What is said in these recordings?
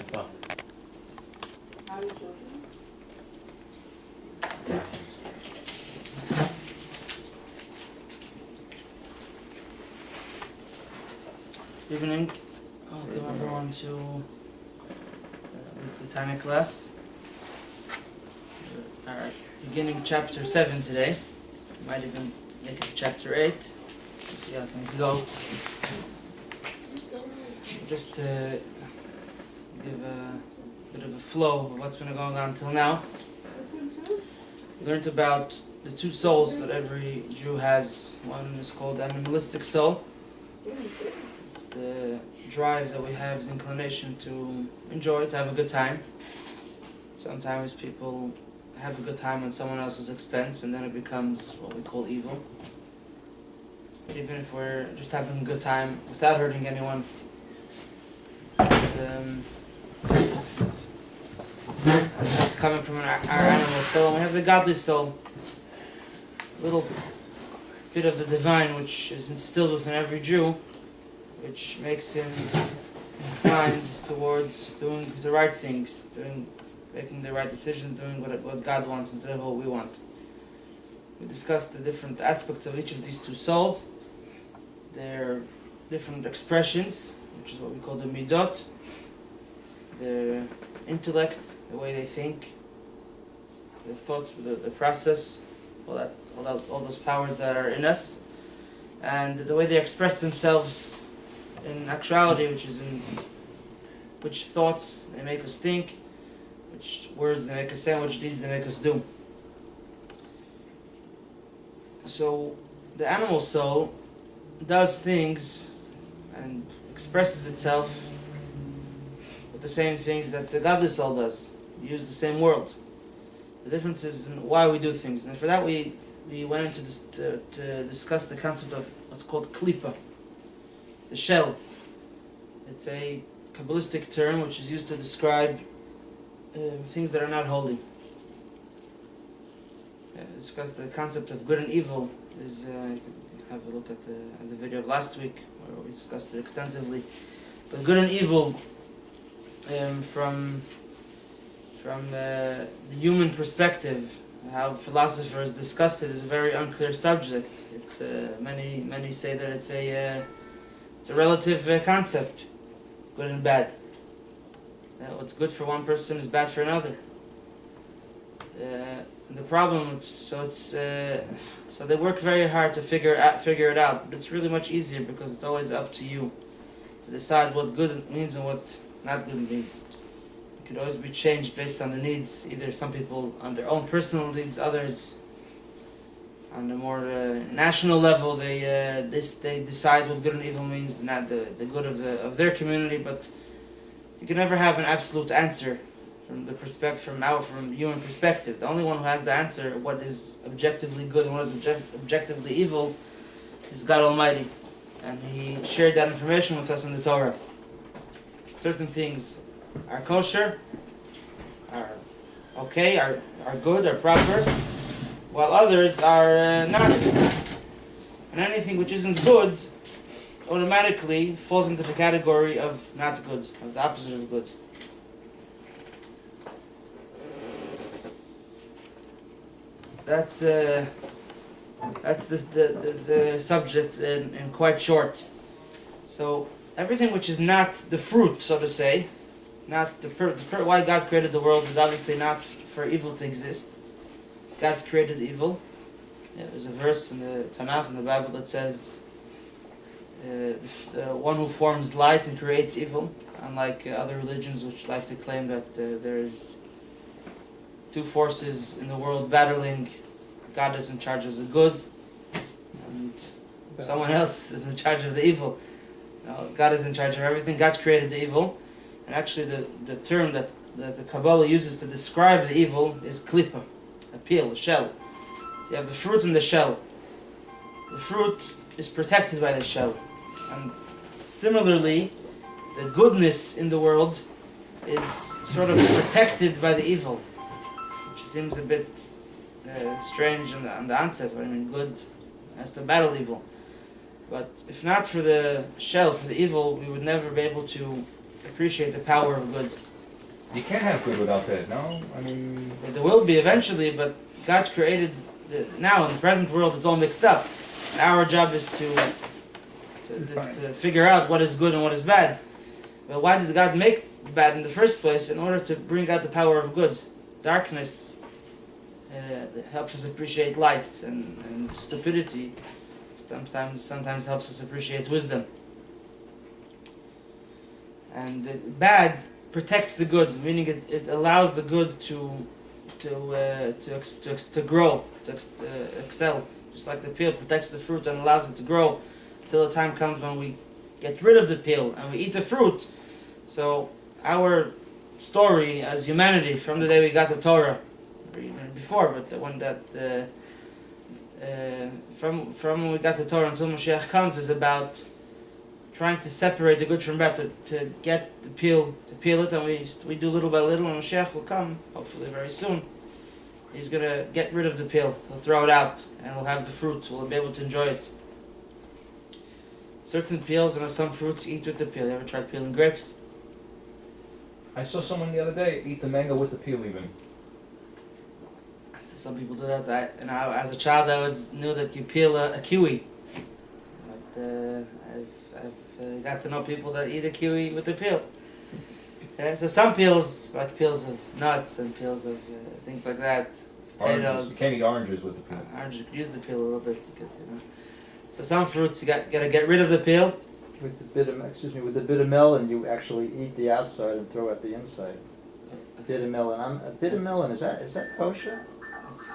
So. Evening. Welcome everyone to the Tanya Class. We are beginning chapter 7 today. We might even make it chapter 8. We'll see how things go. Just to give a bit of a flow of what's been going on until now. We learned about the two souls that every Jew has. One is called the animalistic soul. It's the drive that we have, the inclination to enjoy, to have a good time. Sometimes people have a good time on someone else's expense, and then it becomes what we call evil. But even if we're just having a good time without hurting anyone, that's coming from our animal soul. And we have the godly soul, a little bit of the divine which is instilled within every Jew, which makes him inclined towards doing the right things, making the right decisions, doing what God wants instead of what we want. We discussed the different aspects of each of these two souls, their different expressions, which is what we call the midot, their intellect, the way they think, the thoughts, the process, all those powers that are in us, and the way they express themselves in actuality, which is in which thoughts they make us think, which words they make us say, and which deeds they make us do. So the animal soul does things and expresses itself with the same things that the godly soul does. We use the same world. The difference is in why we do things. And for that we went into this to discuss the concept of what's called klipa, the shell. It's a Kabbalistic term which is used to describe things that are not holy. We discussed the concept of good and evil. You can have a look at the video of last week where we discussed it extensively. But good and evil, from the human perspective, how philosophers discuss it, is a very unclear subject. It's many say that it's a relative concept, good and bad. What's good for one person is bad for another. The problem, so they work very hard to figure it out, but it's really much easier because it's always up to you to decide what good means and what not good means. It could always be changed based on the needs, either some people on their own personal needs, others on the more national level, they decide what good and evil means, not the good of their community. But you can never have an absolute answer from human perspective. The only one who has the answer, what is objectively good and what is objectively evil, is God Almighty, and He shared that information with us in the Torah. Certain things are kosher, are okay, are good, are proper, while others are not. And anything which isn't good automatically falls into the category of not good, of the opposite of good. That's the subject in quite short. So everything which is not the fruit, so to say, not why God created the world is obviously not for evil to exist. God created evil. There's a verse in the Tanakh, in the Bible, that says the one who forms light and creates evil, unlike other religions which like to claim that there is two forces in the world battling. God is in charge of the good, and someone else is in charge of the evil. God is in charge of everything. God created the evil, and actually the term that the Kabbalah uses to describe the evil is klipa, a peel, a shell. So you have the fruit and the shell. The fruit is protected by the shell, and similarly, the goodness in the world is sort of protected by the evil, which seems a bit strange on the onset. What I mean, good has to battle evil. But if not for the shell, for the evil, we would never be able to appreciate the power of good. You can't have good without bad, no? I mean... There will be eventually, but God's created, now in the present world it's all mixed up. And our job is to figure out what is good and what is bad. Well, why did God make bad in the first place? In order to bring out the power of good. Darkness helps us appreciate light, and stupidity sometimes helps us appreciate wisdom. And bad protects the good, meaning it allows the good to grow, to excel. Just like the peel protects the fruit and allows it to grow, till the time comes when we get rid of the peel and we eat the fruit. So our story as humanity, from the day we got the Torah, or even before, but the one that from when we got the Torah until Mashiach comes, is about trying to separate the good from bad, to get the peel, to peel it, and we do little by little, and Mashiach will come, hopefully very soon. He's going to get rid of the peel, he'll throw it out, and we'll have the fruit, we'll be able to enjoy it. Certain peels and some fruits eat with the peel. You ever tried peeling grapes? I saw someone the other day eat the mango with the peel even. I see some people do that. As a child, I knew that you peel a kiwi. But I've got to know people that eat a kiwi with the peel. So some peels, like peels of nuts and peels of things like that, potatoes. Oranges. You can't eat oranges with the peel. Oranges, you could use the peel a little bit. So some fruits you got to get rid of the peel. With the bit of melon, you actually eat the outside and throw out the inside. A bit of melon. A bit of melon, is that kosher?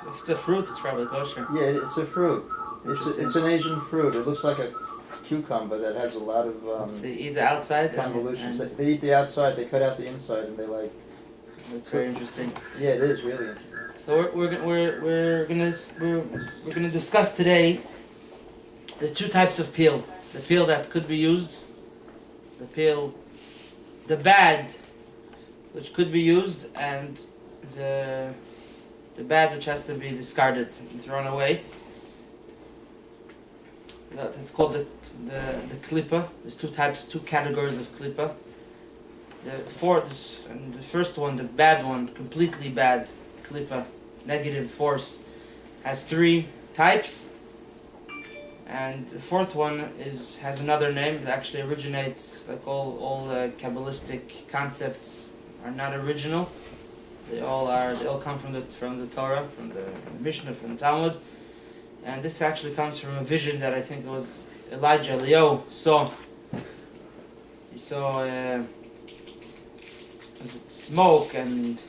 If it's a fruit, it's probably kosher. Yeah, it's a fruit. It's an Asian fruit. It looks like a cucumber that has a lot of so you eat the outside convolutions. They eat the outside, they cut out the inside, and they like. That's very interesting. Yeah, it is really interesting. So we're gonna discuss today the two types of peel. The peel that could be used, the bad, which could be used, and the bad which has to be discarded and thrown away. It's called the klippa. There's two categories of klippa. The first one, the bad one, completely bad klippa, negative force, has 3 types. And the fourth one has another name. It actually originates, like all Kabbalistic concepts are not original. They all come from the Torah, from the Mishnah, from the Talmud. And this actually comes from a vision that I think it was Eliyahu saw. He saw smoke, and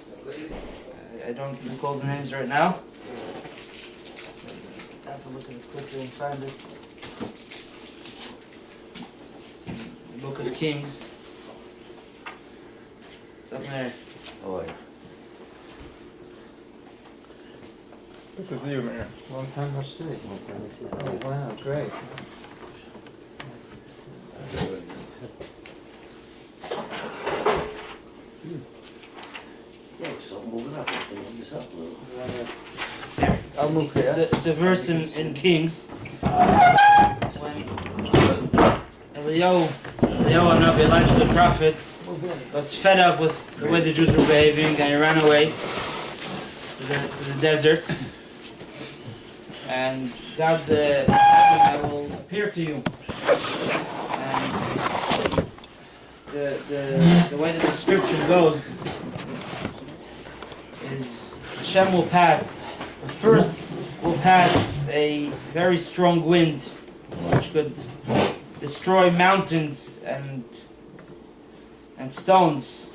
I don't recall the names right now. I have to look at it quickly and find it. It's in the Book of Kings. It's up there. Oh, yeah. Good to see you, Mayor. Long time no see. Oh, wow, great. Yeah, so move it up, move this up a little. There. I'll move here. It's a verse in Kings. When Elijah the prophet, was fed up with the way the Jews were behaving, and he ran away to the desert. And God said, I will appear to you. And the way the description goes is Hashem will pass. First will pass a very strong wind, which could destroy mountains and stones.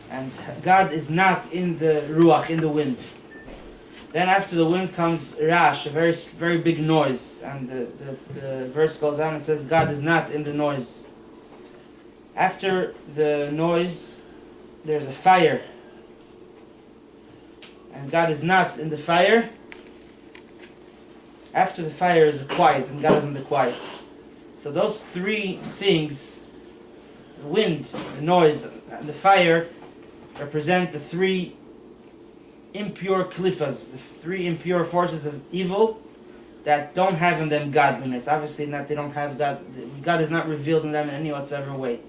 And God is not in the ruach, in the wind. Then after the wind comes rash, a very very big noise, and the verse goes on and says God is not in the noise. After the noise, there's a fire, and God is not in the fire. After the fire is a quiet, and God is in the quiet. So those 3 things, the wind, the noise, and the fire, represent the 3 impure klippas, the 3 impure forces of evil that don't have in them godliness. Obviously not, they don't have God. God is not revealed in them in any whatsoever way.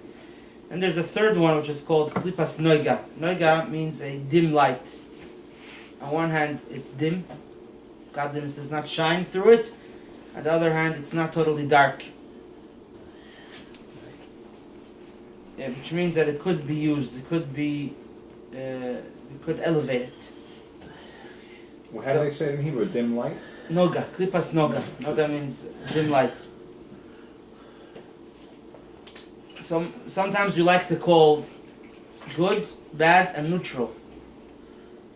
And there's a third one which is called klipas noiga. Noiga means a dim light. On one hand, it's dim. Godliness does not shine through it. On the other hand, it's not totally dark. Yeah, which means that it could be used. It could be. We could elevate it. Well, how do they say it in Hebrew? Dim light? Noga, klipas noga. Noga means dim light. Sometimes we like to call good, bad, and neutral.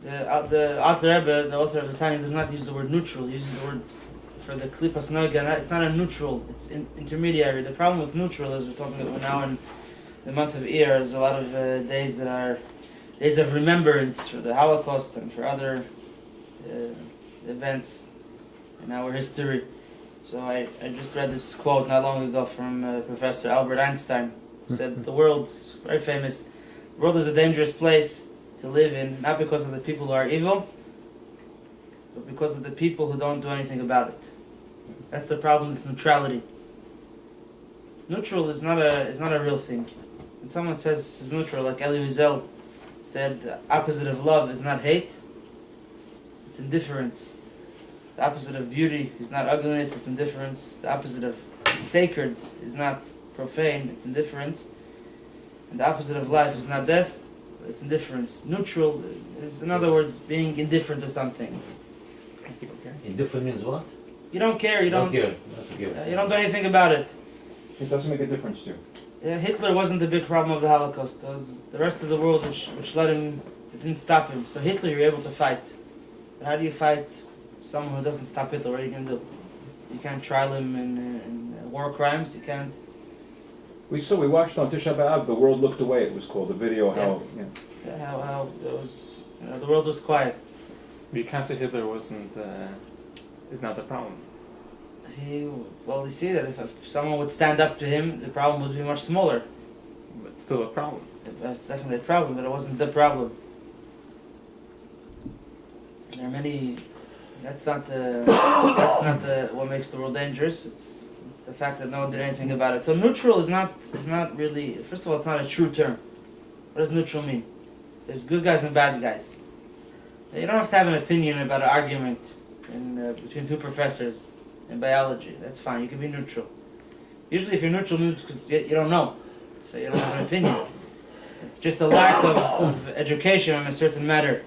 The Alter Rebbe, the author of the Tanya, does not use the word neutral. He uses the word for the klipas noga. It's not a neutral. It's intermediary. The problem with neutral is we're talking about now in the month of Iyar. There's a lot of days that are days of remembrance for the Holocaust and for other events in our history. So I just read this quote not long ago from Professor Albert Einstein, who said the world, very famous, the world is a dangerous place to live in, not because of the people who are evil, but because of the people who don't do anything about it. That's the problem with neutrality. Neutral is not a real thing. When someone says it's neutral, like Elie Wiesel said, the opposite of love is not hate, it's indifference. The opposite of beauty is not ugliness, it's indifference. The opposite of sacred is not profane, it's indifference. And the opposite of life is not death, it's indifference. Neutral is, in other words, being indifferent to something. Indifferent means what? You don't care, you don't care. you don't do anything about it. It doesn't make a difference to you. Hitler wasn't the big problem of the Holocaust. It was the rest of the world which let him, it didn't stop him. So Hitler, you're able to fight. But how do you fight someone who doesn't stop Hitler? What are you going to do? You can't trial him in war crimes. You can't. We watched on Tisha B'Av, The World Looked Away, it was called, the video, how, How it was, the world was quiet. But you can't say Hitler wasn't, is not the problem. You see that if someone would stand up to him, the problem would be much smaller. But it's still a problem. That's definitely a problem, but it wasn't the problem. There are many. That's not the what makes the world dangerous. It's the fact that no one did anything about it. So neutral is not really. First of all, it's not a true term. What does neutral mean? There's good guys and bad guys. You don't have to have an opinion about an argument between two professors in biology. That's fine. You can be neutral. Usually, if you're neutral, it's because you don't know, so you don't have an opinion. It's just a lack of education on a certain matter.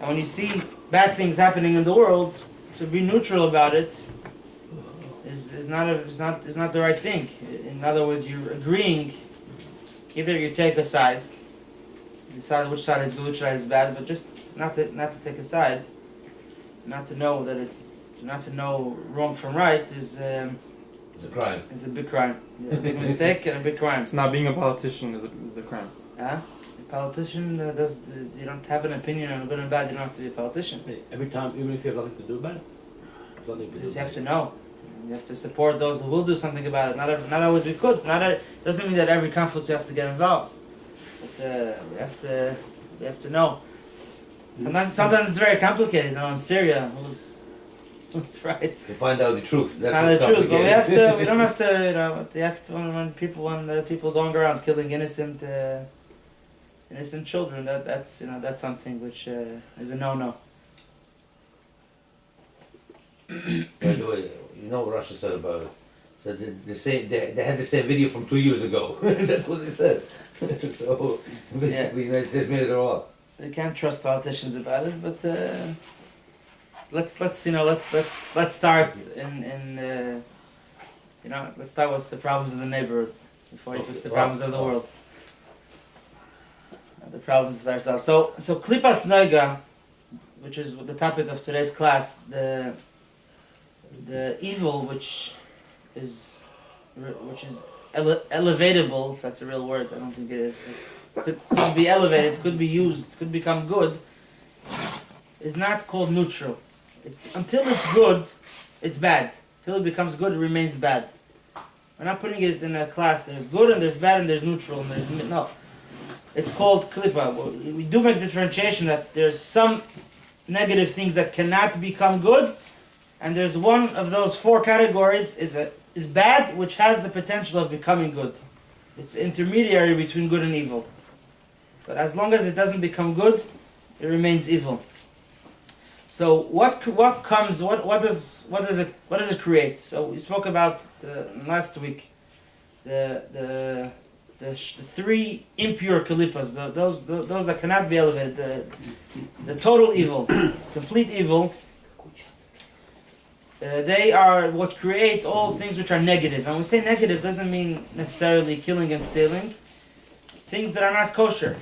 And when you see bad things happening in the world, to be neutral about it is not the right thing. In other words, you're agreeing. Either you take a side, decide which side is good, which side is bad, but just not to take a side, not to know that not to know wrong from right is It's a crime. Is a big crime. A big mistake and a big crime. It's not being a politician is a crime. A politician you don't have an opinion on good and bad. You don't have to be a politician. Hey, every time, even if you have nothing to do about it, You have to know. You have to support those who will do something about it. Not always we could. Doesn't mean that every conflict you have to get involved. But we have to know. Sometimes it's very complicated. In Syria, who's right? To find out the truth. That's Find the what's truth, but complicated. we don't have to. You have to when people going around killing innocent children. That's something which is a no-no. By the way, you know what Russia said about it? Said they had the same video from 2 years ago. That's what they said. So basically, the United States made it all up. You can't trust politicians about it, but let's start let's start with the problems in the neighborhood before you fix the problems of the world. The problems with ourselves. So klipas noiga, which is the topic of today's class, the evil which is elevatable, if that's a real word. I don't think it is. Could be elevated, could be used, could become good, is not called neutral. Until it's good, it's bad. Until it becomes good, it remains bad. We're not putting it in a class. There's good and there's bad and there's neutral and there's no. It's called klipa. We do make differentiation that there's some negative things that cannot become good, and there's one of those four categories is bad, which has the potential of becoming good. It's intermediary between good and evil. But as long as it doesn't become good, it remains evil. So what does it create? So we spoke about last week the three impure kalipas, those that cannot be elevated, the total evil, complete evil. They are what create all things which are negative. And when we say negative, doesn't mean necessarily killing and stealing. Things that are not kosher.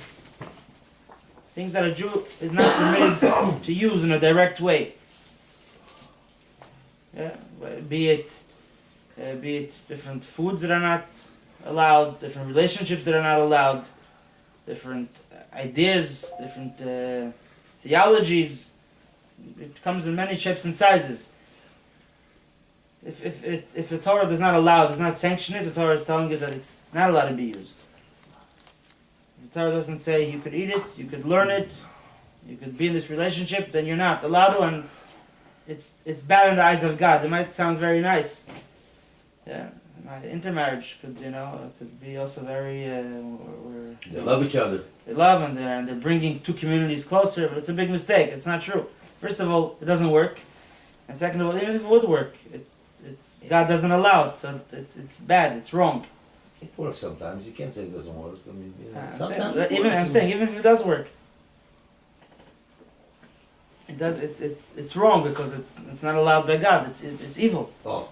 Things that a Jew is not permitted to use in a direct way. Yeah, be it different foods that are not allowed, different relationships that are not allowed, different ideas, different theologies. It comes in many shapes and sizes. If the Torah does not allow, does not sanction it, the Torah is telling you that it's not allowed to be used. The Torah doesn't say you could eat it, you could learn it, you could be in this relationship, then you're not allowed to, and it's bad in the eyes of God. It might sound very nice. Yeah, intermarriage could be also very. They love each other. They love and they're bringing two communities closer, but it's a big mistake. It's not true. First of all, it doesn't work, and second of all, even if it would work, God doesn't allow it, so it's bad. It's wrong. It works sometimes. You can't say it doesn't work. I mean, I'm saying even if it does work, it does. It's wrong because it's not allowed by God. It's evil. Oh.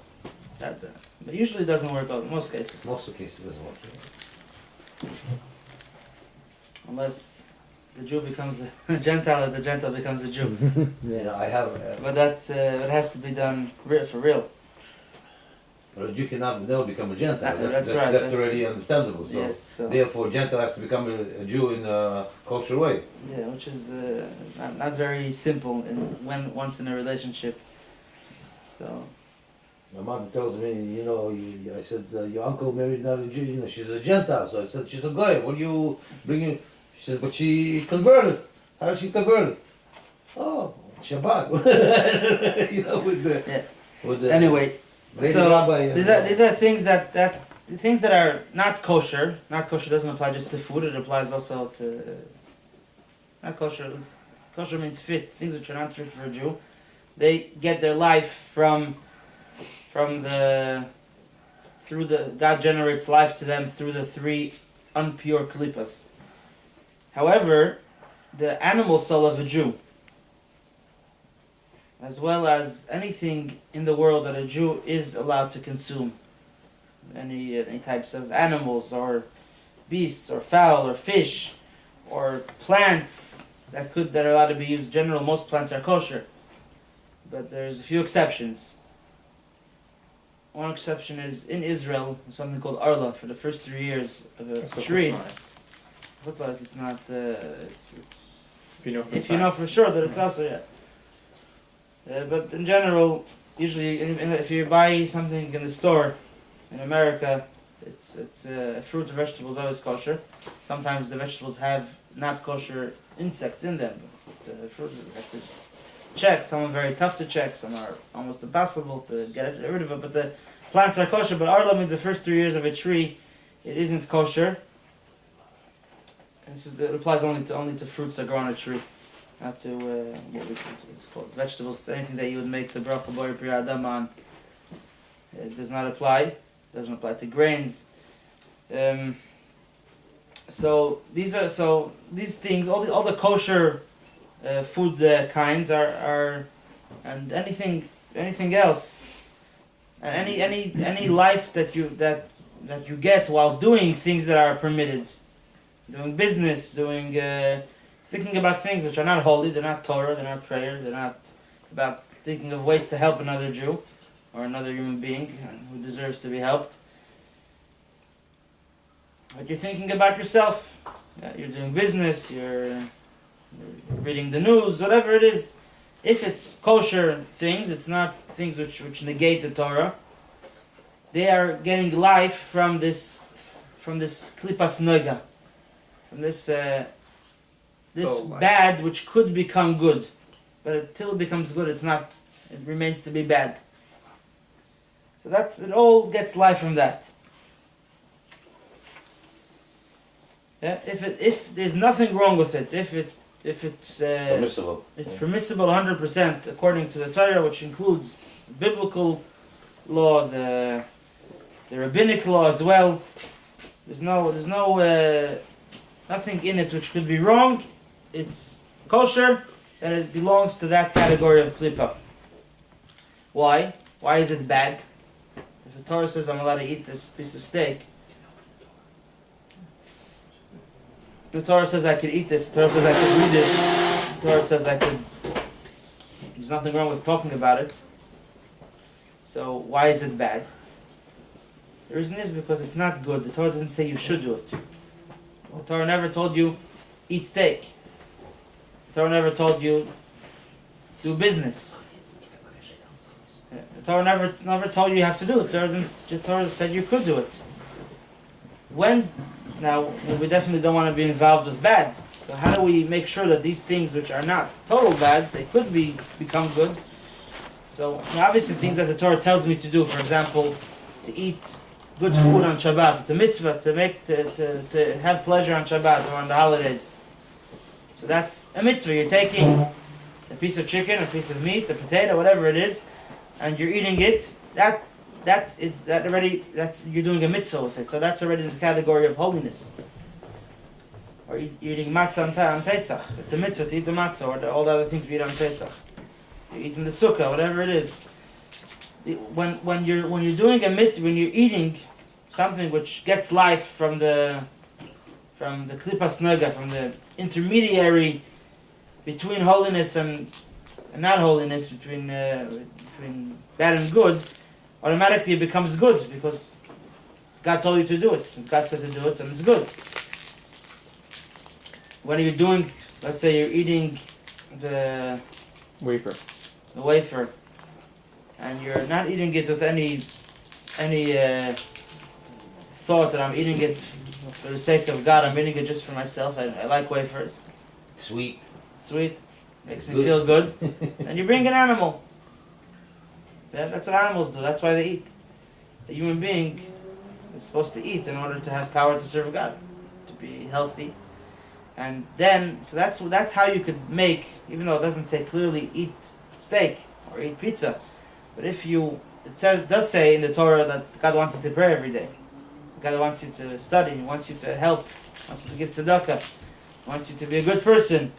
But usually it doesn't work out in most cases. Most of the cases it doesn't work. Unless the Jew becomes a Gentile or the Gentile becomes a Jew. Yeah, I have. But it has to be done for real. Or a Jew cannot never become a Gentile. That's right. That's already understandable. So, Yes, so therefore, Gentile has to become a Jew in a kosher way. yeah, which is not very simple once in a relationship. So My mother tells me, I said, your uncle married not a Jew, she's a Gentile. So I said, she's a guy. What are you bringing? She says, but she converted. How did she convert? Oh, Shabbat. with the anyway, so Rabbi, these are things that are not kosher. Not kosher doesn't apply just to food. It applies also to not kosher. Kosher means fit. Things which are not fit for a Jew. They get their life from God generates life to them through the three unpure klipas. However, the animal soul of a Jew, as well as anything in the world that a Jew is allowed to consume, any types of animals or beasts or fowl or fish or plants that are allowed to be used. In general, most plants are kosher, but there's a few exceptions. One exception is in Israel, something called arla for the first 3 years of a tree. What's else? It's not. It's if you know for sure that it's also but in general, usually if you buy something in the store in America, it's fruit or vegetables always kosher. Sometimes the vegetables have not kosher insects in them. But the fruit you have to check. Some are very tough to check. Some are almost impossible to get rid of it. But the plants are kosher. But arla means the first 3 years of a tree, it isn't kosher. It applies only to fruits that grow on a tree, not to what's called vegetables. Anything that you would make the bracha b'or pri adam on, it does not apply. It doesn't apply to grains. So these things, all the kosher food kinds are, and anything else, and any life that you get while doing things that are permitted. Doing business, thinking about things which are not holy, they're not Torah, they're not prayer, they're not about thinking of ways to help another Jew or another human being who deserves to be helped. But you're thinking about yourself. You're doing business, you're reading the news, whatever it is. If it's kosher things, it's not things which negate the Torah. They are getting life from this klipas noga. From this bad which could become good, but until it becomes good, it remains to be bad. So it all gets life from that. Yeah, if there's nothing wrong with it, if it's Permissible. it's permissible 100% according to the Torah, which includes the biblical law, the rabbinic law as well. There's no nothing in it which could be wrong. It's kosher, and it belongs to that category of klipa. Why? Why is it bad? If the Torah says I'm allowed to eat this piece of steak, the Torah says I could eat this, the Torah says I could read this, the Torah says I could... There's nothing wrong with talking about it. So why is it bad? The reason is because it's not good. The Torah doesn't say you should do it. The Torah never told you eat steak. The Torah never told you do business. The Torah never told you have to do it. The Torah said you could do it. Now, we definitely don't want to be involved with bad. So how do we make sure that these things which are not total bad, they could become good? So obviously things that the Torah tells me to do, for example, to eat good food on Shabbat. It's a mitzvah to have pleasure on Shabbat or on the holidays. So that's a mitzvah. You're taking a piece of chicken, a piece of meat, a potato, whatever it is, and you're eating it. You're doing a mitzvah with it. So that's already in the category of holiness. Or eating matzah on Pesach. It's a mitzvah to eat the matzah, or all the other things we eat on Pesach. You're eating the sukkah, whatever it is. When you're doing a mitzvah, when you're eating something which gets life from the klipas naga, from the intermediary between holiness and not holiness, between bad and good, automatically it becomes good because God told you to do it. God said to do it, and it's good. When you're doing, let's say you're eating the wafer, and you're not eating it with any thought that I'm eating it for the sake of God. I'm eating it just for myself. I like wafers. Sweet. Makes me feel good. And you bring an animal. Yeah, that's what animals do. That's why they eat. A human being is supposed to eat in order to have power to serve God, to be healthy. And then, so that's how you could make, even though it doesn't say clearly eat steak or eat pizza, but it does say in the Torah that God wants you to pray every day. God wants you to study, He wants you to help, He wants you to give tzedakah, He wants you to be a good person.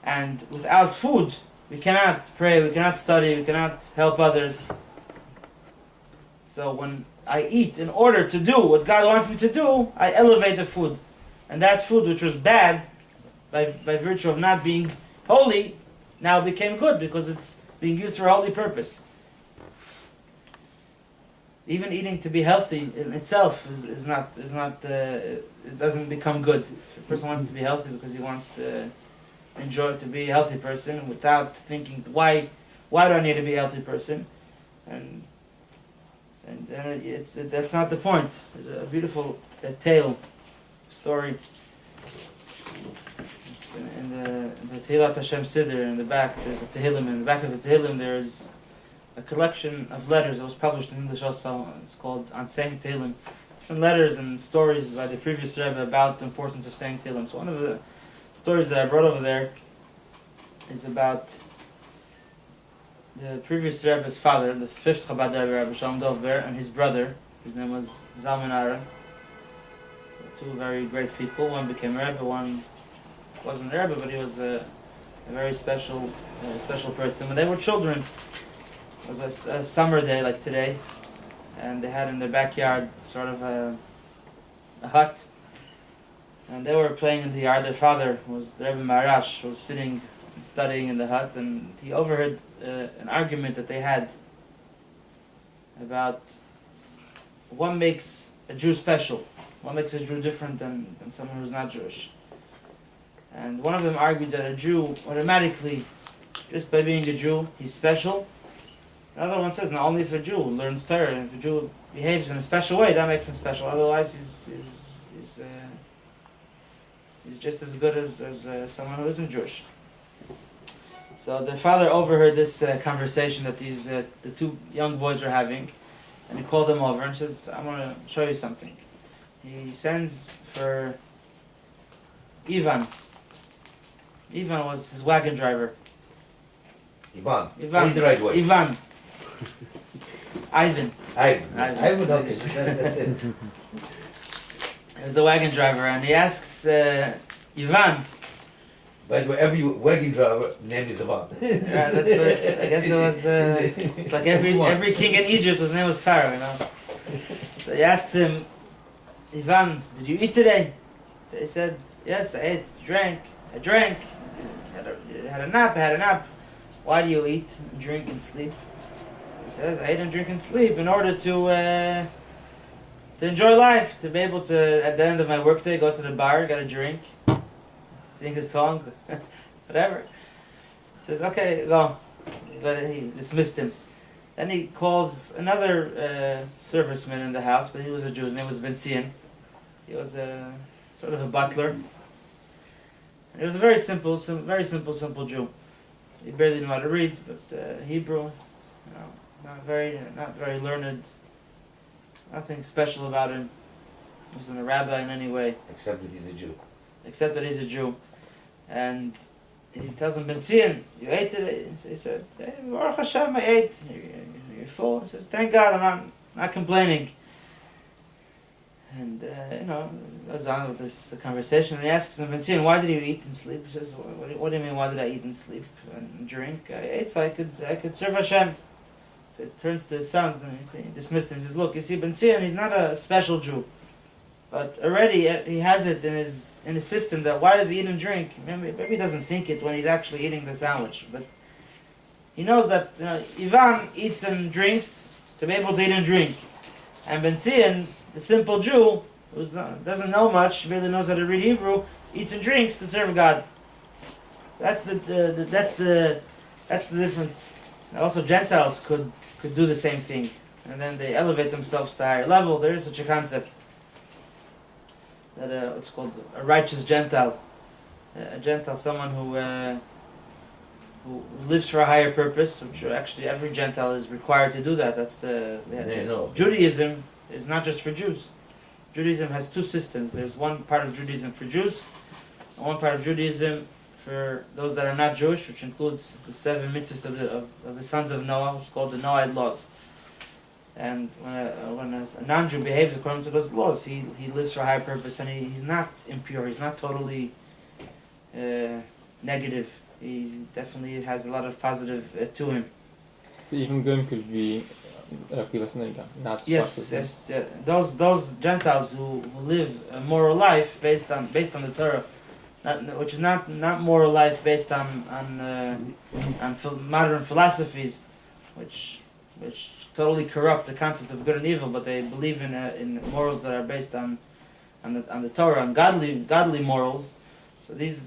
And without food, we cannot pray, we cannot study, we cannot help others. So when I eat in order to do what God wants me to do, I elevate the food. And that food which was bad, by virtue of not being holy, now became good because it's being used for a holy purpose. Even eating to be healthy in itself is not it doesn't become good. If a person wants to be healthy because he wants to enjoy to be a healthy person without thinking why do I need to be a healthy person, and that's not the point. There's a beautiful story. It's in the Tehillat Hashem Siddur in the back. There's a Tehillim. In the back of the Tehillim there's a collection of letters that was published in English also. It's called On Saying Tehillim. Different letters and stories by the previous Rebbe about the importance of saying Tehillim. So one of the stories that I brought over there is about the previous Rebbe's father, the fifth Chabad Rebbe, Rabbi Shalom Dov Ber, and his brother. His name was Zalman Aaron. Two very great people. One became a Rebbe, one wasn't a Rebbe, but he was a very special person. When they were children, it was a summer day like today, and they had in their backyard sort of a hut, and they were playing in the yard. Their father, the Rebbe Marash, was sitting and studying in the hut, and he overheard an argument that they had about what makes a Jew special. What makes a Jew different than someone who's not Jewish? And one of them argued that a Jew automatically, just by being a Jew, he's special. Another one says, not only if a Jew learns Torah, if a Jew behaves in a special way, that makes him special. Otherwise, he's just as good as someone who isn't Jewish. So the father overheard this conversation that the two young boys were having, and he called them over and says, I want to show you something. He sends for Ivan. Ivan was his wagon driver. Ivan. Ivan. Say it the right way. Ivan. Ivan. Ivan, okay. He was the wagon driver, and he asks Ivan. By the way, every wagon driver name is Ivan. That's I guess it was. It's like every king in Egypt, his name was Pharaoh, you know. So he asks him, Ivan, did you eat today? So he said, yes, I ate, I drank, had a nap. Why do you eat, drink, and sleep? He says, I eat and drink and sleep in order to enjoy life, to be able to, at the end of my workday, go to the bar, get a drink, sing a song, whatever. He says, okay, go. But he dismissed him. Then he calls another serviceman in the house, but he was a Jew. His name was Ben Zion. He was sort of a butler. And he was a very simple Jew. He barely knew how to read, but Hebrew, you know, not very learned. Nothing special about him. He wasn't a rabbi in any way. Except that he's a Jew. And he tells him, Ben Zion, you ate today? He said, hey, Baruch Hashem, I ate. You're full? He says, thank God, I'm not complaining. And, you know, goes on with this conversation. And he asks him, Ben Zion, why did you eat and sleep? He says, what do you mean, why did I eat and sleep and drink? I ate so I could serve Hashem. So he turns to his sons and he dismissed him. He says, look, you see, Ben Zion, he's not a special Jew. But already he has it in his system that why does he eat and drink? Maybe he doesn't think it when he's actually eating the sandwich. But he knows that Ivan eats and drinks to be able to eat and drink. And Ben Zion, the simple Jew, who doesn't know much, barely knows how to read Hebrew, eats and drinks to serve God. That's the difference. And also Gentiles could do the same thing. And then they elevate themselves to a higher level. There is such a concept. That it's called a righteous Gentile. A Gentile, someone who lives for a higher purpose, which actually every Gentile is required to do that. That's Judaism is not just for Jews. Judaism has two systems. There's one part of Judaism for Jews, and one part of Judaism for those that are not Jewish, which includes the 7 mitzvahs of the sons of Noah, which is called the Noahide laws. And when a non-Jew behaves according to those laws, he lives for a higher purpose, and he's not impure. He's not totally negative. He definitely has a lot of positive to him. So even Goyim could be not yes. Yeah. Those Gentiles who live a moral life based on the Torah, which is not moral life based on modern philosophies, which totally corrupt the concept of good and evil, but they believe in morals that are based on the Torah and godly morals. So these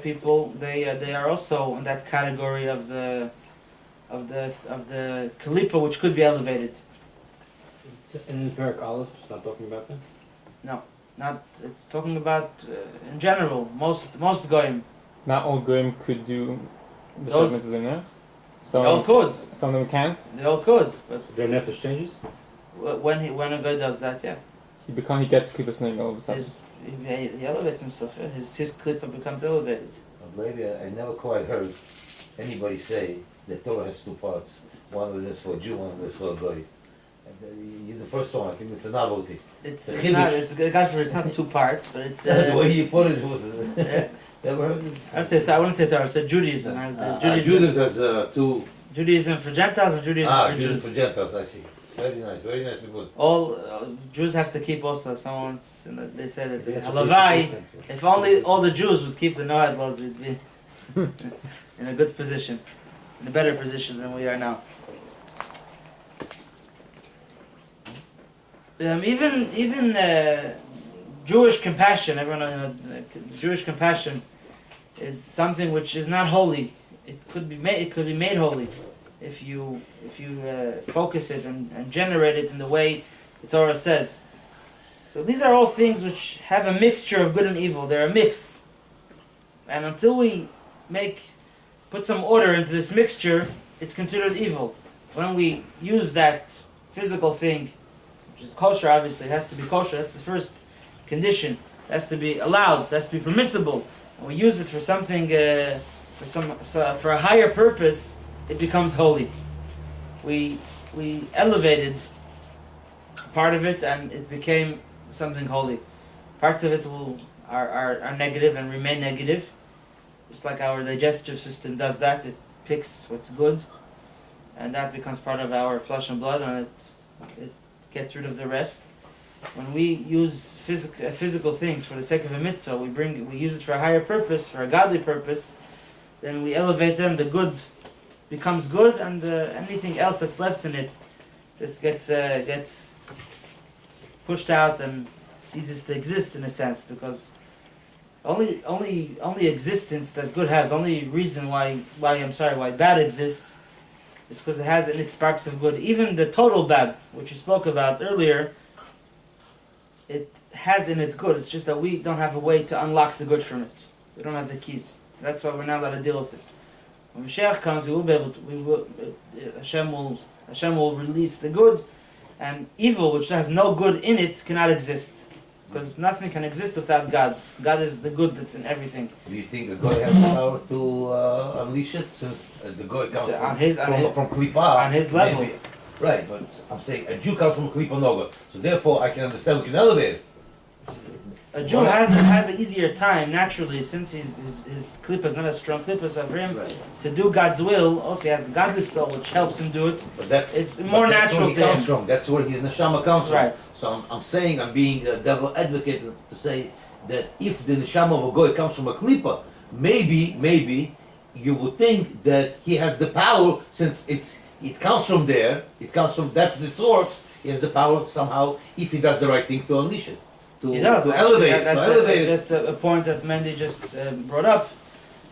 people they are also in that category of the kalipa, which could be elevated. In Perek Aleph, it's not talking about that? No, not. It's talking about in general. Most goyim. Not all Goyim could do the Those- shipments of the Ner. They all could. Some of them can't. They all could. But Their nefesh changes? when a guy does that, yeah, He gets Kibbutz Ner all of a sudden. he elevates himself. Yeah? His klipa becomes elevated. Maybe I never quite heard anybody say that Torah has two parts. One of them is for a Jew, one of them is for a Goy. You're the first one, I think it's a novelty. It's The not. Kiddush. It's not two parts, but it's. The way you put it was... Yeah. Never heard it? I wouldn't say Torah. I said Judaism. There's Judaism. Judaism has two... Judaism for Gentiles and Judaism for Judaism Jews. for Gentiles, I see. Very nicely put. All Jews have to keep also. They say that the Halavai. If only all the Jews would keep the Noahide laws, we'd be in a good position, in a better position than we are now. Even Jewish compassion. Everyone Jewish compassion is something which is not holy. It could be made holy if you focus it and generate it in the way the Torah says. So these are all things which have a mixture of good and evil. They're a mix, and until we put some order into this mixture, it's considered evil. When we use that physical thing, which is kosher, obviously it has to be kosher. That's the first condition. It has to be allowed. It has to be permissible. When we use it for something, for a higher purpose, it becomes holy. We elevated part of it, and it became something holy. Parts of it are negative and remain negative. Just like our digestive system does that, it picks what's good, and that becomes part of our flesh and blood, and it gets rid of the rest. When we use physical things for the sake of a mitzvah, we use it for a higher purpose, for a godly purpose, then we elevate them, the good becomes good, and anything else that's left in it just gets pushed out and ceases to exist in a sense, because only existence that good has, only reason why bad exists is because it has in it sparks of good. Even the total bad, which you spoke about earlier, it has in it good. It's just that we don't have a way to unlock the good from it. We don't have the keys. That's why we're not allowed to deal with it. When Mashiach comes, we will be able to. Hashem will release the good, and evil, which has no good in it, cannot exist. Because nothing can exist without God. God is the good that's in everything. Do you think the Goy has the power to unleash it, since the Goy comes from Klipa? On his level. Maybe. Right, but I'm saying a Jew comes from Klipa Noga, so therefore I can understand we can elevate it. A Jew has an easier time naturally, since his klipa is not as strong klipas of him, to do God's will. Also, he has the godly soul, which helps him do it. But that's more natural where he to comes him. from. That's where his neshama comes from. Right. So I'm saying, I'm being a devil advocate to say that if the neshama of a goy comes from a klipa, maybe you would think that he has the power, since it comes from there. That's the source. He has the power somehow, if he does the right thing, to unleash it. He does. To elevate it. That's To elevate it. just a point that Mendy just brought up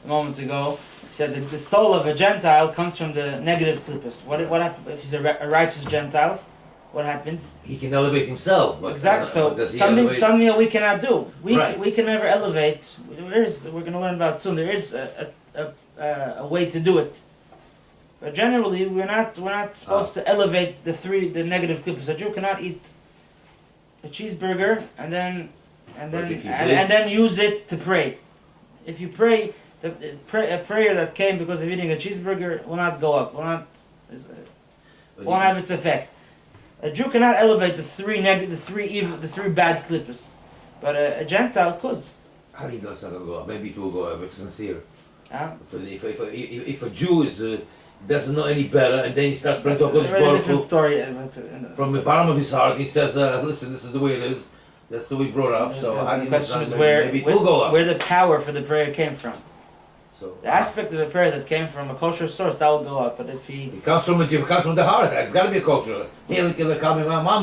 a moment ago. He said that the soul of a Gentile comes from the negative klipas. What happens if he's a righteous Gentile? What happens? He can elevate himself. But, Exactly. So does he something elevate? that we cannot do. Right. We can never elevate. We're going to learn about soon. There is a way to do it. But generally, we're not supposed to elevate the negative klipas. A Jew cannot eat a cheeseburger and then use it to pray. If you pray, a prayer that came because of eating a cheeseburger will not go up. Won't have its effect. A Jew cannot elevate the three bad klipas, but a Gentile could. How do you know it's not going to go up? Maybe it will go up. It's sincere. Yeah. If a Jew doesn't know any better, and then he starts praying to That's a HaKadosh very Baruch different Hu, story. from the bottom of his heart, he says, "Listen, this is the way it is. That's the way he brought up." So how do The you question know? is Maybe it will go up. where the power for the prayer came from. So The aspect of the prayer that came from a kosher source, that will go up. But if it comes from the heart. It's got to be a kosher.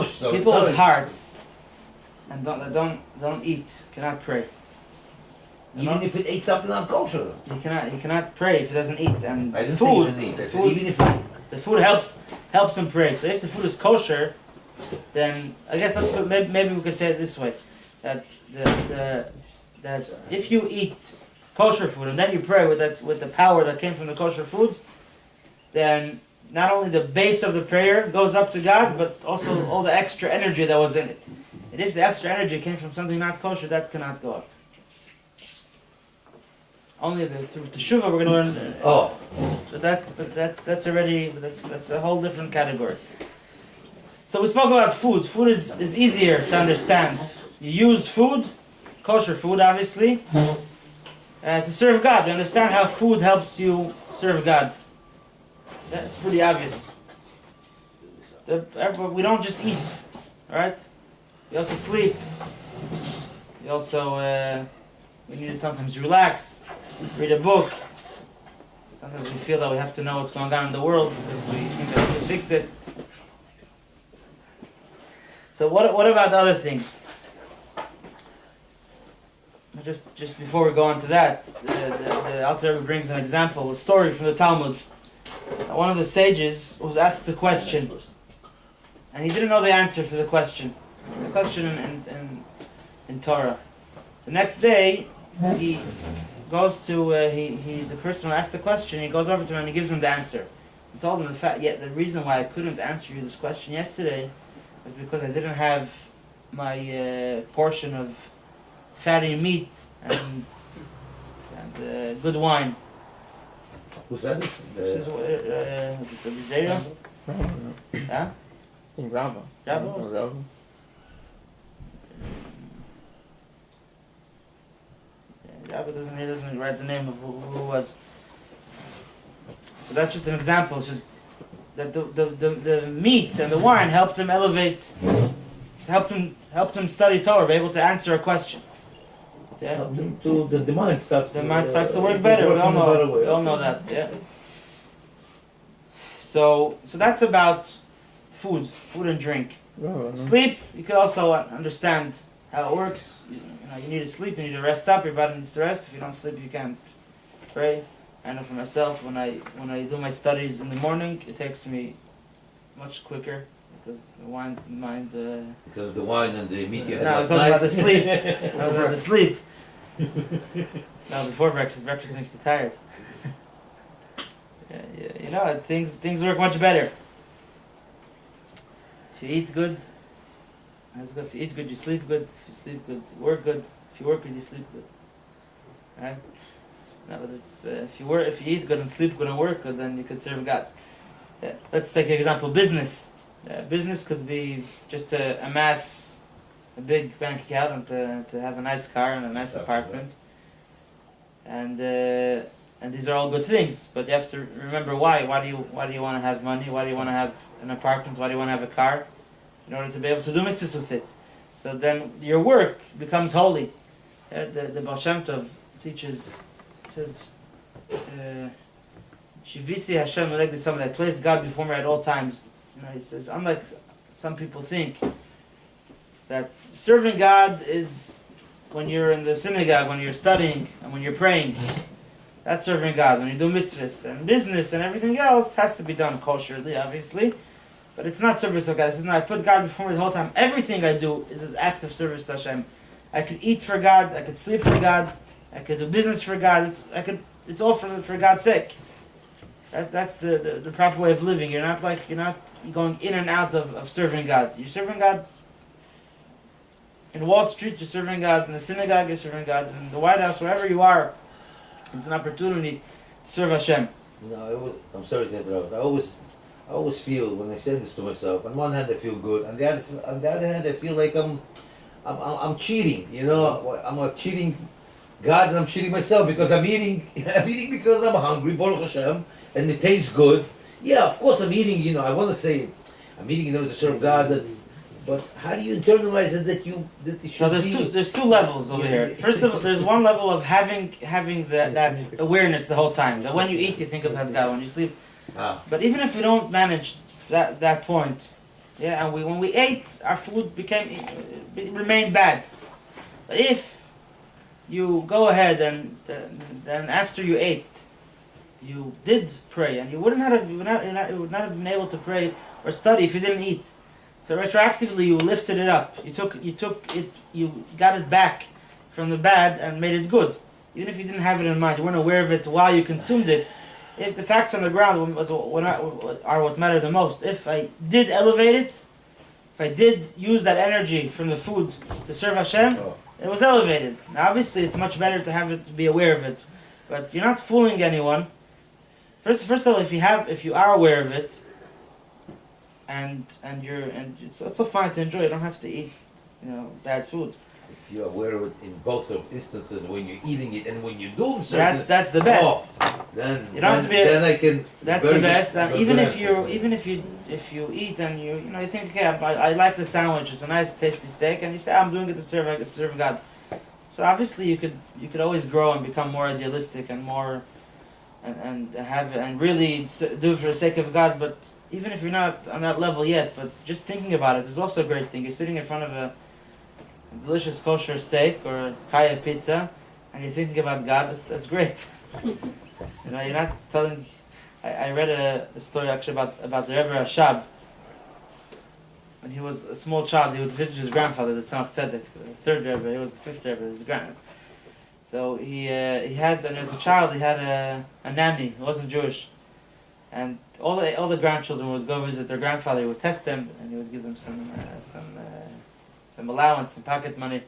So people with hearts and don't eat cannot pray. even if it ate something unkosher. He cannot pray if he doesn't eat. And I didn't food, say even eat. I said food- even if the food helps him pray. So if the food is kosher, then I guess maybe we could say it this way: that that if you eat kosher food and then you pray with the power that came from the kosher food, then not only the base of the prayer goes up to God, but also all the extra energy that was in it. And if the extra energy came from something not kosher, that cannot go up. Only through teshuva we're going to learn. So that's a whole different category. So we spoke about food. Food is easier to understand. You use food, kosher food obviously, to serve God. You understand how food helps you serve God. That's pretty obvious. We don't just eat, right? We also sleep. We also we need to sometimes relax, read a book. Sometimes we feel that we have to know what's going on in the world because we think that we can fix it. So what about other things? Just before we go on to that, the Alter Rebbe brings an example, a story from the Talmud. One of the sages was asked a question, and he didn't know the answer to the question. The question in Torah. The next day, he goes to the person who asked the question. He goes over to him and he gives him the answer. He told him the reason why I couldn't answer you this question yesterday was because I didn't have my portion of fatty meat and good wine. Who said this? This is the Zera? Huh? I think Rabba. Rabba? Or Rabba. Rabbi doesn't write the name of who was. So that's just an example. It's just that the meat and the wine helped him elevate, helped him study Torah, be able to answer a question. Yeah. Help them to the mind starts. The mind starts to work better. We all know that. Yeah. So that's about food and drink. Rabba, no? Sleep, you can also understand how it works. You need to sleep, you need to rest up, your body needs to rest. If you don't sleep, you can't pray. I know for myself, when I do my studies in the morning, it takes me much quicker because the mind. Because of the wine and the meat you had No, I was last talking night. about the sleep. I was about the sleep. No, before breakfast. Breakfast makes you tired. Yeah, things work much better. If you eat good, that's good. If you eat good, you sleep good. If you sleep good, you work good. If you work good, you sleep good. Right? No, but it's if you eat good and sleep good and work good, then you could serve God. Let's take an example. Business. Business could be just to amass a big bank account and to have a nice car and a nice apartment. And these are all good things, but you have to remember why. Why do you want to have money? Why do you want to have an apartment? Why do you want to have a car? In order to be able to do mitzvahs with it. So then your work becomes holy. The Baal Shem Tov teaches, says, Shivisi Hashem Elegdi Samad, I place God before me at all times. He says, unlike some people think that serving God is when you're in the synagogue, when you're studying, and when you're praying. That's serving God. When you do mitzvahs and business and everything else has to be done kosherly, obviously. But it's not service of God. It says, no, I put God before me the whole time. Everything I do is an act of service to Hashem. I could eat for God. I could sleep for God. I could do business for God. It's all for God's sake. That's the proper way of living. You're not going in and out of serving God. You're serving God in Wall Street. You're serving God in the synagogue. You're serving God in the White House. Wherever you are, it's an opportunity to serve Hashem. I'm sorry to interrupt. I always feel when I say this to myself. On one hand, I feel good. On the other hand, I feel like I'm cheating. I'm not cheating God, and I'm cheating myself because I'm eating. I'm eating because I'm hungry, Baruch Hashem, and it tastes good. Yeah, of course I'm eating. I want to say I'm eating in order to serve God. But how do you internalize it that it should be? There's two levels over here. First of all, there's one level of having that awareness the whole time. That when you eat, you think about God. When you sleep. But even if we don't manage that point, and when we ate, our food remained bad. But if you go ahead and then after you ate, you did pray, and you would not have been able to pray or study if you didn't eat. So retroactively, you lifted it up. You took it. You got it back from the bad and made it good. Even if you didn't have it in mind, you weren't aware of it while you consumed it. If the facts on the ground are what matter the most. If I did elevate it, if I did use that energy from the food to serve Hashem, it was elevated. Now, obviously, it's much better to have it, to be aware of it. But you're not fooling anyone. First of all, if you are aware of it, and it's also fine to enjoy. You don't have to eat, bad food. If you're aware of it in both of instances, when you're eating it and when you're doing something, that's the best. Then you don't have to be. Then I can. That's the best. And even if you eat and you think, okay, I like the sandwich. It's a nice tasty steak, and you say, I'm doing it to serve God. So obviously you could always grow and become more idealistic and more, and really do it for the sake of God. But even if you're not on that level yet, but just thinking about it is also a great thing. You're sitting in front of a delicious kosher steak or chayav pizza, and you're thinking about God. That's great. You're not telling. I read a story actually about the Rebbe Rashab. When he was a small child, he would visit his grandfather, the Tzemach Tzedek, the third Rebbe. He was the fifth Rebbe, his grandfather. So he had, when he was a child, he had a nanny who wasn't Jewish, and all the grandchildren would go visit their grandfather. He would test them, and he would give them some allowance, some pocket money.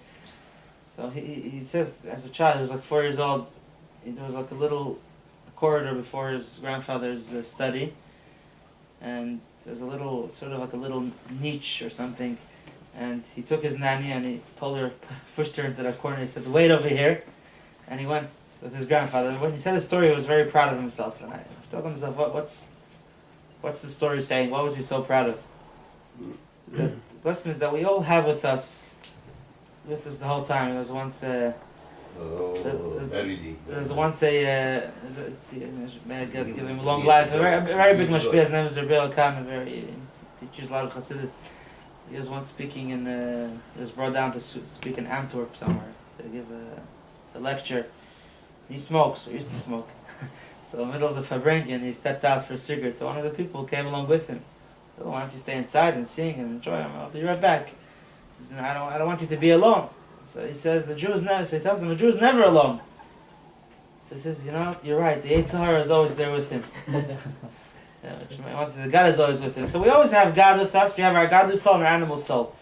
So he says, as a child, he was like 4 years old. There was like a little corridor before his grandfather's study, and there was a little, sort of like a little niche or something. And he took his nanny and he told her, pushed her into that corner. He said, "Wait over here," and he went with his grandfather. When he said the story, he was very proud of himself. And I thought to myself, what's the story saying? What was he so proud of? The lesson is that we all have with us the whole time. There was once Very deep. there's once may God give him a long life. A very big mashpia. His name is Rabbi Levi. He teaches a lot of Chassidus. So he was once speaking he was brought down to speak in Antwerp somewhere to give a lecture. He smokes, or used to smoke. So in the middle of the Fabrengen, he stepped out for a cigarette. So one of the people came along with him. "Oh, why don't you stay inside and sing and enjoy? I'll be right back." He says, I don't want you to be alone. So he says, so he tells him, a Jew is never alone. So he says, you know what, you're right, the Yetzer Hara is always there with him. God is always with him. So we always have God with us. We have our godly soul and our animal soul.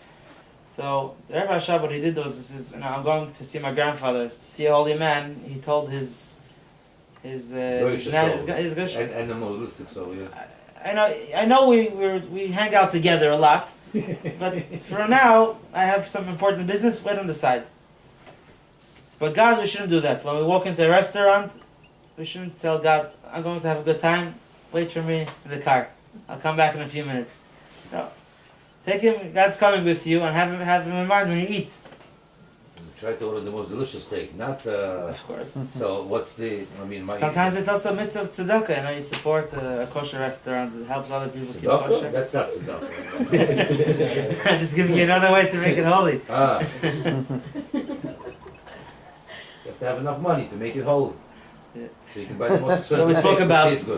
So the Rebbe Ashab, what he did was, he says, I'm going to see my grandfather, to see a holy man. He told his Animalistic soul, yeah. I know we hang out together a lot, but for now I have some important business. Wait on the side. But God, we shouldn't do that. When we walk into a restaurant, we shouldn't tell God, "I'm going to have a good time. Wait for me in the car. I'll come back in a few minutes." No, take him. God's coming with you, and have him in mind when you eat. Try to order the most delicious steak, not. Of course. So what's the? Sometimes it's also a mitzvah of tzedakah. You support a kosher restaurant. It helps other people keep Tzedakah? kosher. That's not tzedakah. I'm just giving you another way to make it holy. You have to have enough money to make it holy. Yeah. So you can buy the most expensive So we spoke steak, about it tastes good.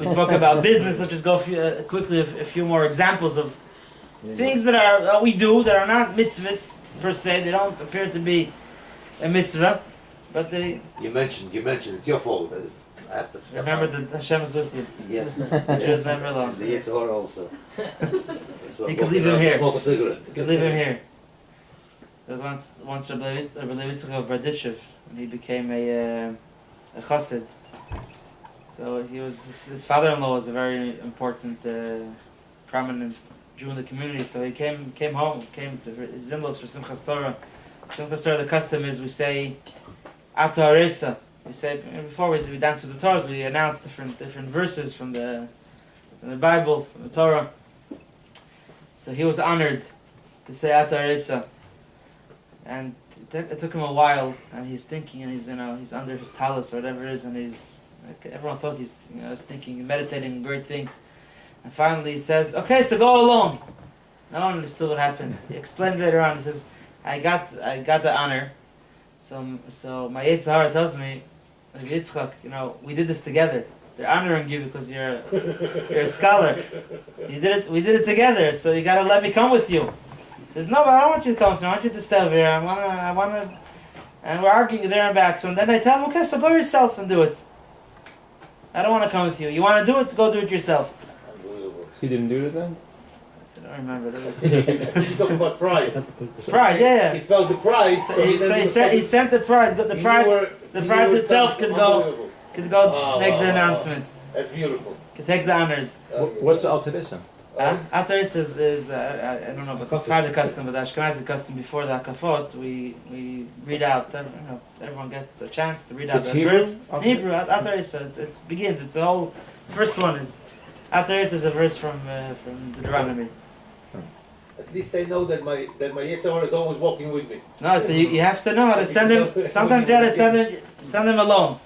business. Let's just go quickly a few more examples of things that we do that are not mitzvahs per se. They don't appear to be a mitzvah, but they. You mentioned. It's your fault. I have to step Remember out. that Hashem is with you. Yes. The Jew is never alone. The Yetzer Hara also. You can leave him here. Smoke a cigarette. You can leave him here. There was once Rabbi Levi Liberow, when he became a chassid. So his father-in-law was a very important, prominent Jew in the community. So he came home, came to his in-laws for Simchas Torah. Simchas Torah, the custom is we say Ata Aresa. We say before we dance with the Torahs, we announce different verses from the Bible, from the Torah. So he was honored to say Ata Aresa, and it took him a while. And he's thinking, and he's under his talus or whatever it is, and everyone thought he's thinking, meditating great things. And finally he says, "Okay, so go alone." No one understood what happened. He explained later on. He says, I got the honor. So my Yetzer Hara tells me, Yitzchak, we did this together. They're honoring you because you're a scholar. We did it together. So you gotta let me come with you. He says, "No, but I don't want you to come with me. I want you to stay over here. I wanna. And we're arguing there and back. So then I tell him, "Okay, so go yourself and do it. I don't want to come with you. You want to do it? Go do it yourself." He didn't do it then? I don't remember. You talk about pride. Pride, yeah. He felt the pride. So he sent the pride. The pride itself could go make the announcement. That's beautiful. Could take the honors. What's Al-Tadissa? Ataris is I don't know, but it's part of the custom, but the Ashkenazi custom before the Hakafot, we read out. Everyone gets a chance to read out It's the Hebrew? verse. Hebrew, Ataris. It begins. It's the whole first one is Ataris is a verse from Deuteronomy. At least I know that my Yetzer Hara is always walking with me. No, so you have to know how to send him. Sometimes you have to send him alone.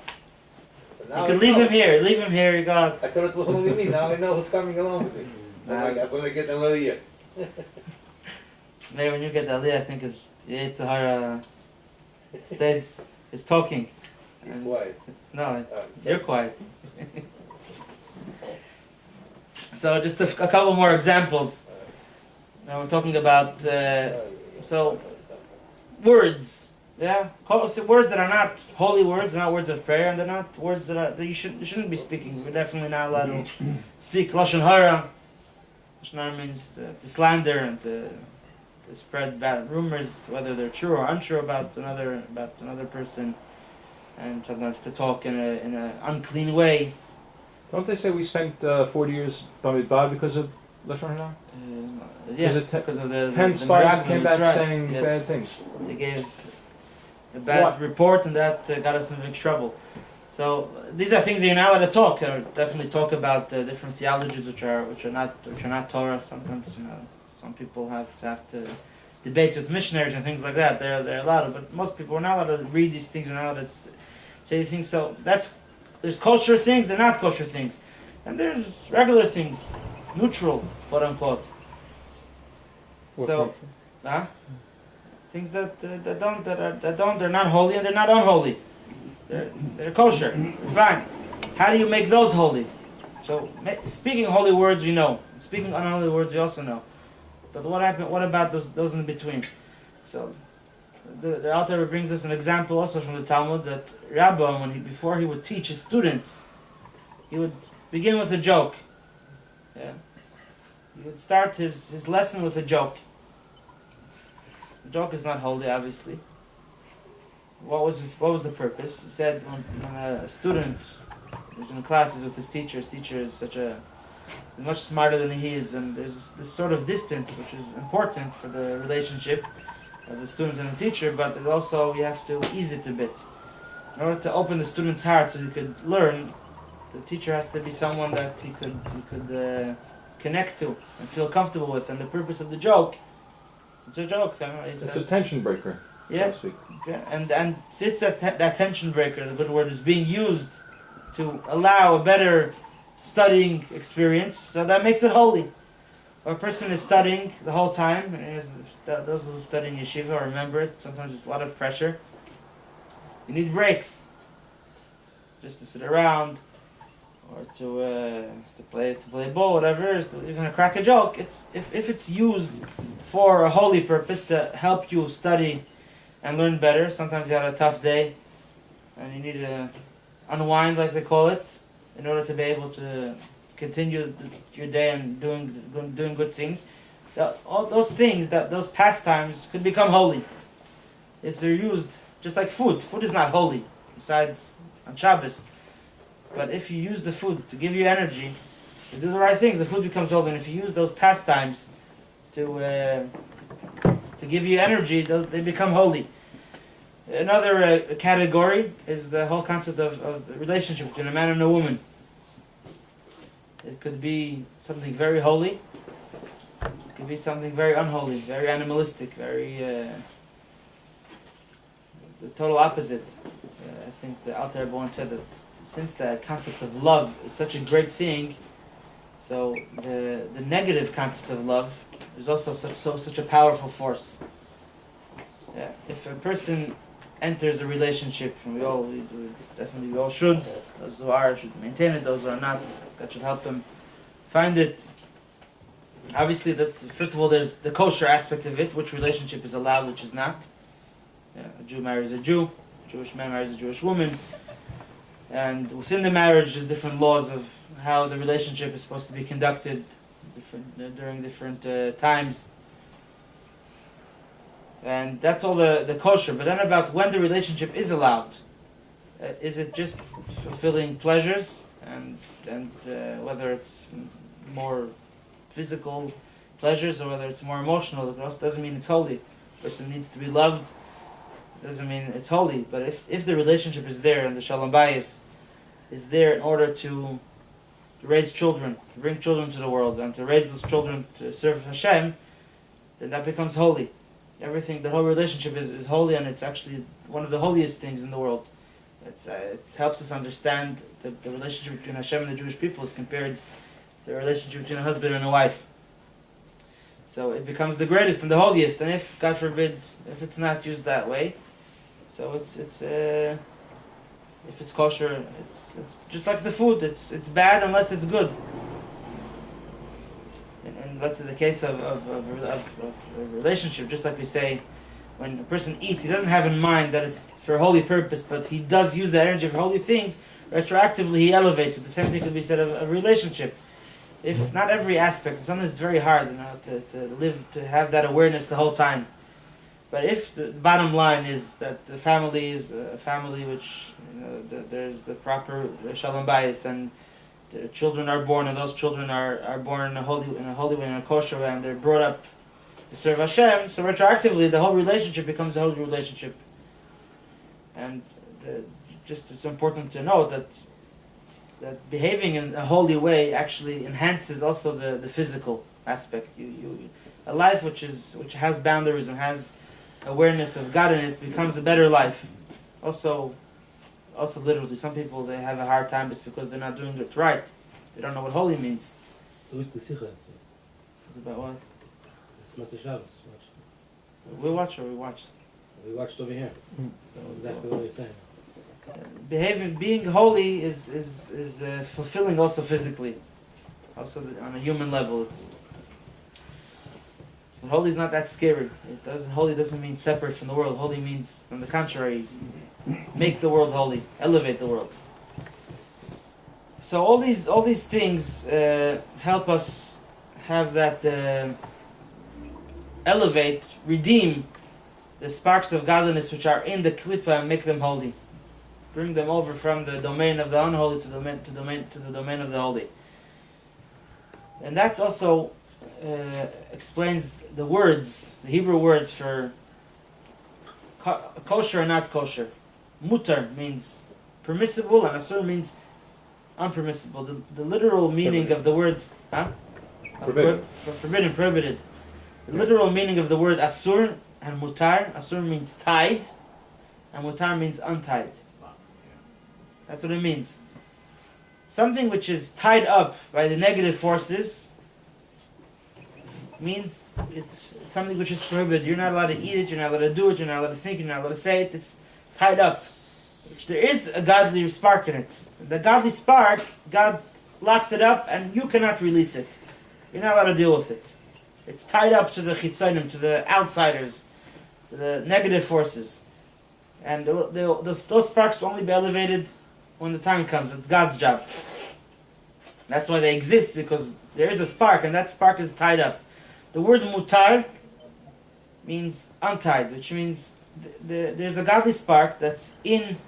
So You can leave him here. Leave him here. You got. I thought it was only me. Now I know who's coming along with me. When I get another year. Maybe when you get the Aliyah, I think it's Yetzer Hara is talking. He's quiet. No, you're quiet. So just a couple more examples. Now we're talking about words. Yeah, words that are not holy words, not words of prayer, and they're not words that you shouldn't be speaking. We're definitely not allowed to speak lashon hara. Lashon hara means to slander and to spread bad rumors, whether they're true or untrue about another person, and sometimes to talk in a unclean way. Don't they say we spent 40 years Bamidbar because of Lashon Hara? Yeah, Is it because of the 10 the spies miracle, came that's back right. saying Yes. bad things. They gave a bad What? report, and that got us in big trouble. So these are things that you're not allowed to talk. Or definitely talk about different theologies which are not Torah. Sometimes some people have to debate with missionaries and things like that. They're allowed to, but most people are not allowed to read these things. They're not allowed to say these things. So there's kosher things and not kosher things, and there's regular things, neutral, quote unquote. So, things they're not holy and they're not unholy. They're kosher. Fine. How do you make those holy? So speaking holy words we know. Speaking unholy words we also know. But what about those in between? So the author brings us an example also from the Talmud that Rabbi, before he would teach his students, he would begin with a joke. Yeah. He would start his lesson with a joke. The joke is not holy, obviously. What was the purpose? He said when a student is in classes with his teacher is much smarter than he is, and there's this sort of distance which is important for the relationship of the student and the teacher, but it also you have to ease it a bit. In order to open the student's heart so he could learn, the teacher has to be someone that he could connect to and feel comfortable with, and the purpose of the joke, it's a joke. It's a tension breaker, yeah, so to speak. yeah, and since that tension breaker, the good word, is being used to allow a better studying experience, so that makes it holy. Or a person is studying the whole time, and those who study in yeshiva remember it, sometimes there's a lot of pressure. You need breaks, just to sit around, or to play ball, whatever, even to crack a joke. If it's used for a holy purpose to help you study and learn better. Sometimes you had a tough day, and you need to unwind, like they call it, in order to be able to continue your day and doing good things. All those things, those pastimes, could become holy if they're used just like food. Food is not holy, besides on Shabbos. But if you use the food to give you energy, to do the right things, the food becomes holy. And if you use those pastimes to give you energy, they become holy. Another category is the whole concept of the relationship between a man and a woman. It could be something very holy. It could be something very unholy, very animalistic, very the total opposite. I think the Alter Rebbe once said that since the concept of love is such a great thing, so the negative concept of love is also such a powerful force. Yeah. If a person enters a relationship, and we all should, those who are should maintain it, those who are not, that should help them find it. Obviously, that's first of all, there's the kosher aspect of it, which relationship is allowed, which is not. Yeah, a Jew marries a Jew, a Jewish man marries a Jewish woman, and within the marriage there's different laws of how the relationship is supposed to be conducted during different times. And that's all the kosher. But then about when the relationship is allowed. Is it just fulfilling pleasures, and whether it's more physical pleasures or whether it's more emotional, it also doesn't mean it's holy. A person needs to be loved, doesn't mean it's holy. But if the relationship is there and the shalom bayis is there in order to raise children, to bring children to the world, and to raise those children to serve Hashem, then that becomes holy. Everything, the whole relationship is holy, and it's actually one of the holiest things in the world. It helps us understand the relationship between Hashem and the Jewish people as compared to the relationship between a husband and a wife. So it becomes the greatest and the holiest, and if, God forbid, if it's not used that way, so it's if it's kosher, it's just like the food. It's bad unless it's good. And that's the case of a relationship. Just like we say, when a person eats, he doesn't have in mind that it's for a holy purpose, but he does use that energy for holy things. Retroactively, he elevates it. The same thing could be said of a relationship. if not every aspect, sometimes it's very hard, to have that awareness the whole time. But if the bottom line is that the family is a family which, there's the proper shalom bayis, and the children are born, and those children are born in a holy way, in a kosher way, and they're brought up to serve Hashem, so retroactively the whole relationship becomes a holy relationship. And it's important to know that behaving in a holy way actually enhances also the physical aspect. A life which has boundaries and has awareness of God in it becomes a better life. Also literally, some people, they have a hard time just because they're not doing it right. They don't know what holy means. It's about what? We watched. We watched over here. Exactly what you're saying. Being holy is fulfilling also physically, also on a human level. Holy is not that scary. Holy doesn't mean separate from the world. Holy means, on the contrary, make the world holy, elevate the world. So all these things help us have that elevate, redeem the sparks of godliness which are in the klippa and make them holy. Bring them over from the domain of the unholy to the domain of the holy. And that's also explains the words, the Hebrew words for kosher and not kosher. Mutar means permissible, and asur means unpermissible. The literal meaning of the word, Forbidden. Forbidden, prohibited. The literal meaning of the word asur and mutar. Asur means tied, and mutar means untied. That's what it means. Something which is tied up by the negative forces means it's something which is prohibited. You're not allowed to eat it, you're not allowed to do it, you're not allowed to think, you're not allowed to say it. It's tied up. There is a godly spark in it. The godly spark, God locked it up and you cannot release it. You're not allowed to deal with it. It's tied up to the chitzonim, to the outsiders, to the negative forces. And those sparks will only be elevated when the time comes. It's God's job. That's why they exist, because there is a spark, and that spark is tied up. The word mutar means untied, which means there's a godly spark that's in